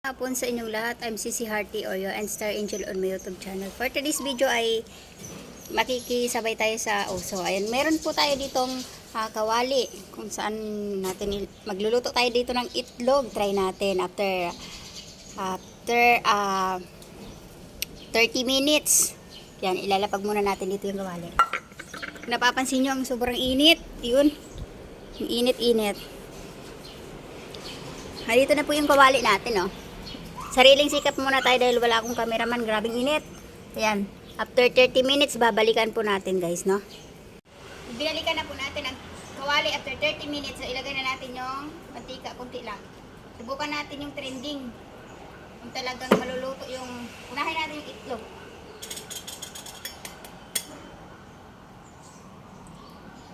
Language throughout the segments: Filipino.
Hapon sa inyong lahat, I'm Sissy Hearty Oyo and Star Angel on my YouTube channel. For today's video ay makikisabay tayo sa uso. Ayan, meron po tayo ditong kawali kung saan natin magluluto tayo dito ng itlog. Try natin after 30 minutes. Yan, ilalapag muna natin dito yung kawali. Napapansin nyo ang sobrang init. Yun, yung init-init. Dito na po yung kawali natin, oh. Sariling sikap muna tayo dahil wala akong cameraman. Grabing init. Ayan. After 30 minutes, babalikan po natin, guys, no? Binalikan na po natin ang kawali after 30 minutes. So, ilagay na natin yung mantika, kunti lang. Subukan natin yung trending. Kung talagang maluluto yung... Unahin natin yung itlog.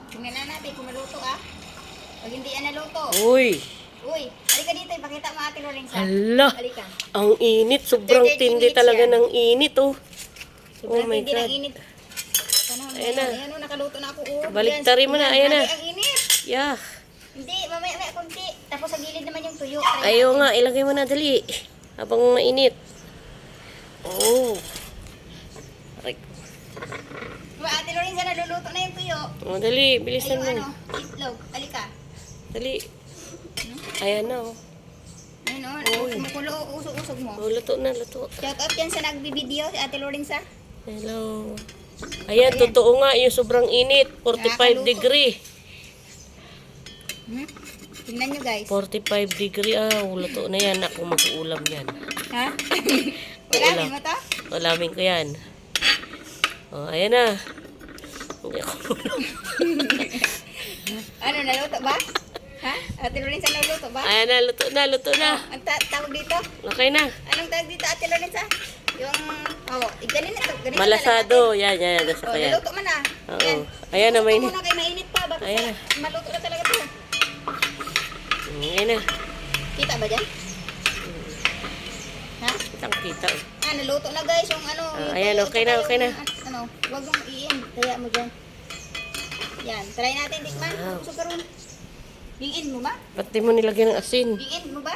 Tingnan na natin kung maluto, ah. Pag hindi yan naluto. Uy! Uy, halika dito, ipakita mo Ate Lorenza. Hala! Halika. Ang init. Sobrang 30 tindi minutes talaga yan. ng init, oh. Sobrang Oh my tindi ng God. init. Ayan na. Ayan o, nakaluto na ako. Oh. Baliktari mo na, ayan na. Ang init. Yeah. Hindi, mamaya kunti. Tapos sa gilid naman yung tuyo. Ayaw nga, ilagay mo na, dali. Habang mainit. Oh. Aray. Diba, Ate Lorenza, naluluto na yung tuyo. Oh, dali. Bilisan Ay, yung mo. itlog. Halika. Dali. Ayan na, oh. Ayun o, kumukulo, usog-usog mo. Oh, luto na, luto. Shout out yan sa nagbibideo, si Ate Lorenza. Hello. Ayan, totoo nga. Yung sobrang init. 45 Nakakaluto. degree. Tingnan nyo, guys. 45 degree. Ah, luto na yan. Ako mag-uulam yan. Ha? Ulamin mo to? Ulamin ko yan. Oh, ayan na. Hindi ako Ano, naluto ba? Ha? Ate Lorenza, naluto ba? ayan na, luto na, luto na. Ang tawag dito? Okay na. Anong tawag dito, Ate Lorenza? Yung, ganin na to. Ganin Malasado. Yan, yan. Nasa ko yan. naluto mo na. Oo. Yan. Ayan na, Luto mainit. muna kay mainit pa. Baka Ayan na. maluto na talaga to. Ayan na. Kita ba dyan? Ha? Kitang-kita. Naluto na guys. Yung ano. yung ayan, tuyo, okay na, tsaka okay na. yung, Ano, huwag mong iin. Kaya mo dyan. Yan. Try natin, tikman. Wow. Gusto ka rin. Bingin mo ba? Ba't di mo nilagyan ng asin? Bingin mo ba?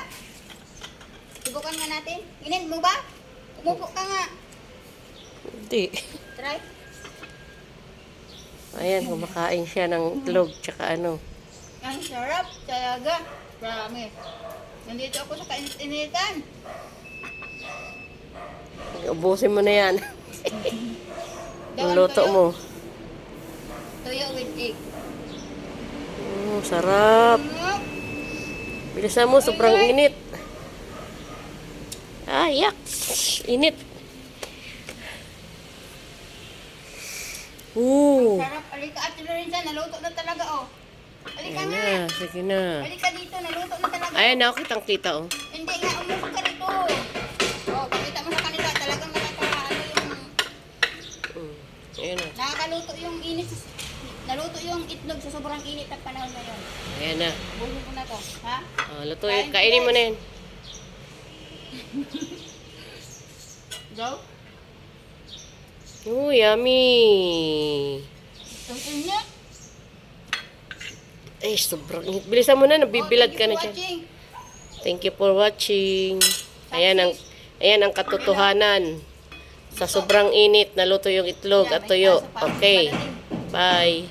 Subukan nga natin. Inin mo ba? Umupo ka nga. Hindi. Try. Ayan, kumakain siya ng itlog. Tsaka ano. Ang sarap talaga. Marami. Nandito ako sa kainit-initan. Ubusin mo na yan. Ang Doon, luto tuyo. mo. Tuyo with egg. Sarap. Bilisan mo, sobrang init. Ah, yak. Init. Sarap. Alika, Ate Lorenza. Naluto na talaga, oh. Alika nga. Ayan na, sige na. Alika dito. Naluto na talaga. Ayan na, kitang-kita, oh. Hindi nga, umusok ka dito. Oh, pakita mo sa kanila. Talagang nakakaano yung... Ayan na. Nakakaluto yung init. Naluto yung itlog sa sobrang init at panahon na yun. Ayan na. Buhin ko na to. Ha? Oh, luto yun. Kainin mo na yan. Go? Oh, yummy. Ang init. Ay, sobrang init. Bilisan mo na, nabibilad ka na dyan. Watching. Thank you for watching. Ayan ang katotohanan. Sa sobrang init, naluto yung itlog at tuyo. Okay. Bye.